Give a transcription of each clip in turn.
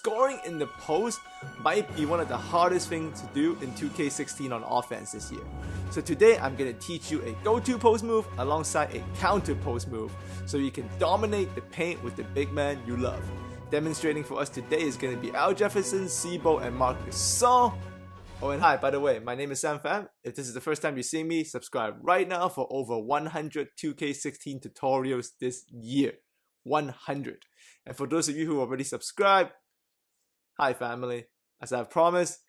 scoring in the post might be one of the hardest things to do in 2K16 on offense this year. So today I'm going to teach you a go-to post move alongside a counter post move so you can dominate the paint with the big man you love. Demonstrating for us today is going to be Al Jefferson, C-Bo, and Marc Gasol. Oh, and hi, by the way, my name is Sam Pham. If this is the first time you're seeing me, subscribe right now for over 100 2K16 tutorials this year. 100. And for those of you who already subscribed, hi family. As I've promised,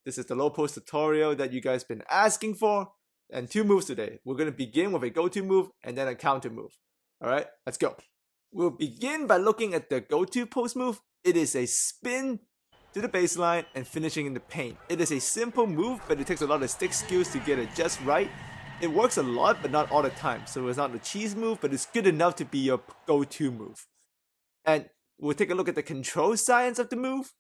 this is the low post tutorial that you guys been asking for, and 2 moves today. We're going to begin with a go-to move and then a counter move. Alright, let's go. We'll begin by looking at the go-to post move. It is a spin to the baseline and finishing in the paint. It is a simple move, but it takes a lot of stick skills to get it just right. It works a lot, but not all the time. So it's not a cheese move, but it's good enough to be your go-to move. And we'll take a look at the control science of the move.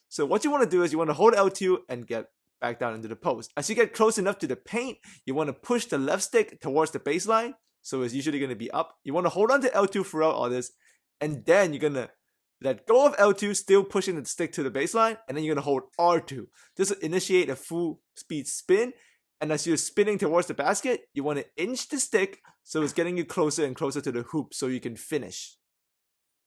So what you want to do is you want to hold L2 and get back down into the post. As you get close enough to the paint, you want to push the left stick towards the baseline. So it's usually going to be up. You want to hold on to L2 throughout all this. And then you're going to let go of L2, still pushing the stick to the baseline. And then you're going to hold R2. This will initiate a full speed spin. And as you're spinning towards the basket, you want to inch the stick so it's getting you closer and closer to the hoop so you can finish.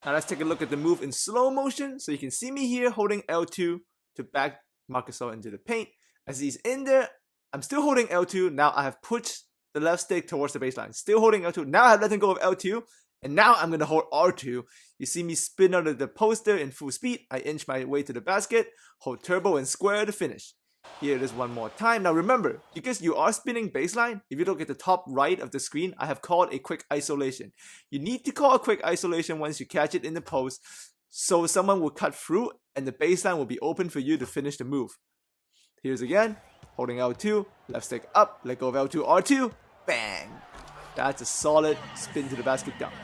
Now let's take a look at the move in slow motion. So you can see me here holding L2 to back Marc Gasol into the paint. As he's in there, I'm still holding L2. Now I have pushed the left stick towards the baseline. Still holding L2. Now I've let go of L2. And now I'm going to hold R2. You see me spin out of the poster in full speed. I inch my way to the basket, hold turbo and square to finish. Here it is one more time. Now remember, because you are spinning baseline, if you look at the top right of the screen, I have called a quick isolation. You need to call a quick isolation once you catch it in the post, so someone will cut through and the baseline will be open for you to finish the move. Here's again, holding L2, left stick up, let go of L2, R2, bang! That's a solid spin to the basket dunk.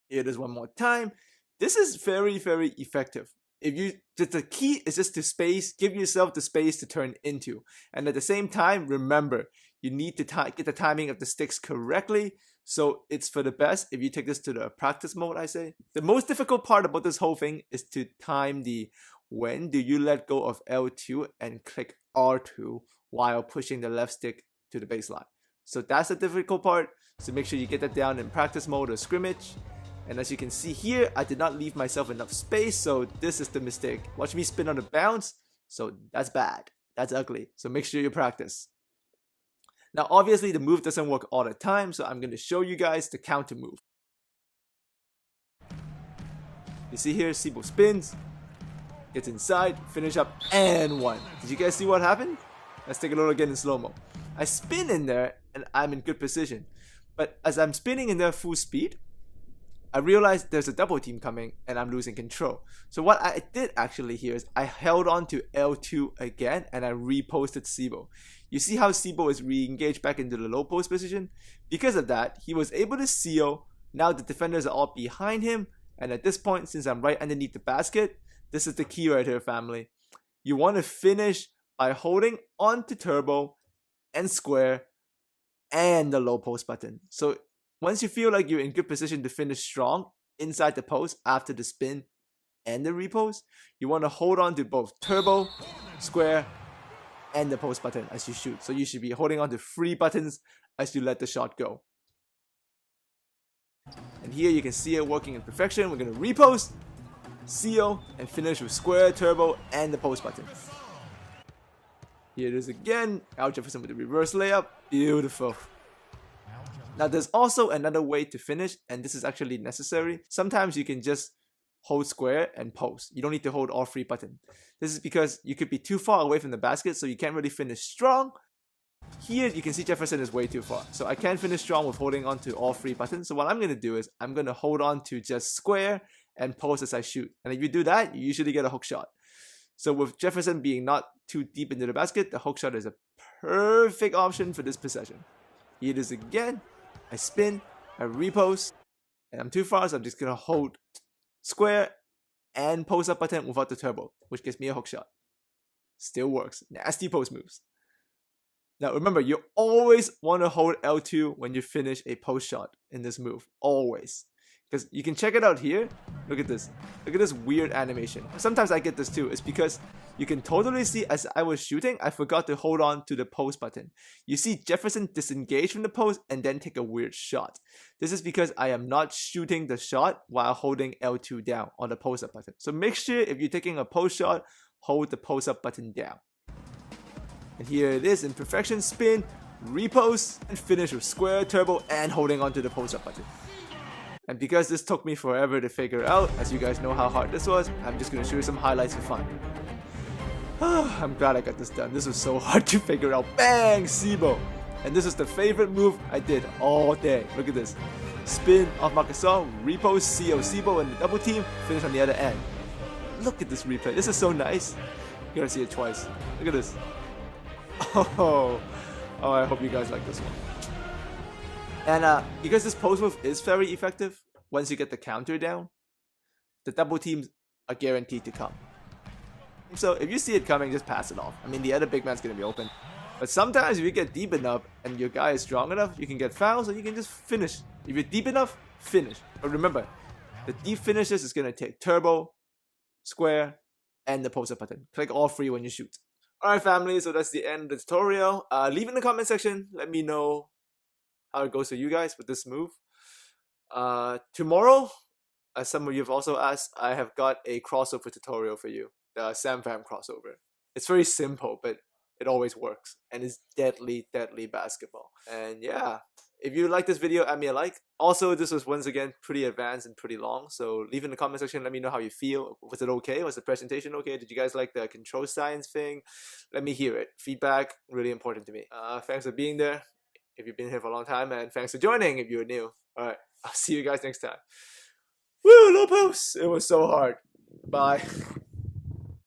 Here it is one more time. This is very, very effective. The key is just to give yourself the space to turn into. And at the same time, remember, you need to get the timing of the sticks correctly. So it's for the best if you take this to the practice mode, I say. The most difficult part about this whole thing is to time the when do you let go of L2 and click R2 while pushing the left stick to the baseline. So that's the difficult part. So make sure you get that down in practice mode or scrimmage. And as you can see here, I did not leave myself enough space, so this is the mistake. Watch me spin on the bounce, so that's bad. That's ugly. So make sure you practice. Now obviously the move doesn't work all the time, so I'm going to show you guys the counter move. You see here, C-Bo spins, gets inside, finish up, and 1. Did you guys see what happened? Let's take a look again in slow-mo. I spin in there, and I'm in good position. But as I'm spinning in there full speed, I realized there's a double team coming and I'm losing control. So what I did actually here is I held on to L2 again and I reposted C-Bo. You see how C-Bo is re-engaged back into the low post position? Because of that, he was able to seal. Now the defenders are all behind him, and at this point, since I'm right underneath the basket, this is the key right here, family. You want to finish by holding on to turbo and square and the low post button. So once you feel like you're in good position to finish strong inside the post after the spin and the repost, you want to hold on to both turbo, square, and the post button as you shoot. So you should be holding on to 3 buttons as you let the shot go. And here you can see it working in perfection. We're going to repost, seal, and finish with square, turbo, and the post button. Here it is again. Al Jefferson with the reverse layup. Beautiful. Now there's also another way to finish, and this is actually necessary. Sometimes you can just hold square and post. You don't need to hold all 3 buttons. This is because you could be too far away from the basket, so you can't really finish strong. Here you can see Jefferson is way too far, so I can't finish strong with holding on to all 3 buttons. So what I'm going to do is I'm going to hold on to just square and post as I shoot. And if you do that, you usually get a hook shot. So with Jefferson being not too deep into the basket, the hook shot is a perfect option for this possession. Here it is again. I spin, I repost, and I'm too far, so I'm just going to hold square and post up button without the turbo, which gives me a hook shot. Still works. Nasty post moves. Now remember, you always want to hold L2 when you finish a post shot in this move. Always. Because you can check it out here. Look at this. Look at this weird animation. Sometimes I get this too. It's because you can totally see as I was shooting, I forgot to hold on to the post button. You see Jefferson disengage from the post and then take a weird shot. This is because I am not shooting the shot while holding L2 down on the post up button. So make sure if you're taking a post shot, hold the post up button down. And here it is in perfection: spin, repost, and finish with square, turbo, and holding onto the post up button. And because this took me forever to figure out, as you guys know how hard this was, I'm just going to show you some highlights for fun. I'm glad I got this done. This was so hard to figure out. Bang! SIBO! And this is the favorite move I did all day. Look at this. Spin off Marc Gasol, repost, CO SIBO, and the double team, finish on the other end. Look at this replay. This is so nice. You gotta see it twice. Look at this. Oh, I hope you guys like this one. And because this post move is very effective, once you get the counter down, the double teams are guaranteed to come. So if you see it coming, just pass it off. I mean, the other big man's going to be open. But sometimes if you get deep enough and your guy is strong enough, you can get fouls or you can just finish. If you're deep enough, finish. But remember, the deep finishes is going to take turbo, square, and the post-up button. Click all three when you shoot. Alright family, so that's the end of the tutorial. Leave in the comment section, let me know how it goes for you guys with this move. Tomorrow, as some of you have also asked, I have got a crossover tutorial for you. The Sam Pham crossover. It's very simple, but it always works. And it's deadly, deadly basketball. And yeah, if you like this video, add me a like. Also, this was once again pretty advanced and pretty long. So leave in the comment section, let me know how you feel. Was it okay? Was the presentation okay? Did you guys like the control science thing? Let me hear it. Feedback, really important to me. Thanks for being there if you've been here for a long time. And thanks for joining if you're new. Alright, I'll see you guys next time. Woo, low post! It was so hard. Bye.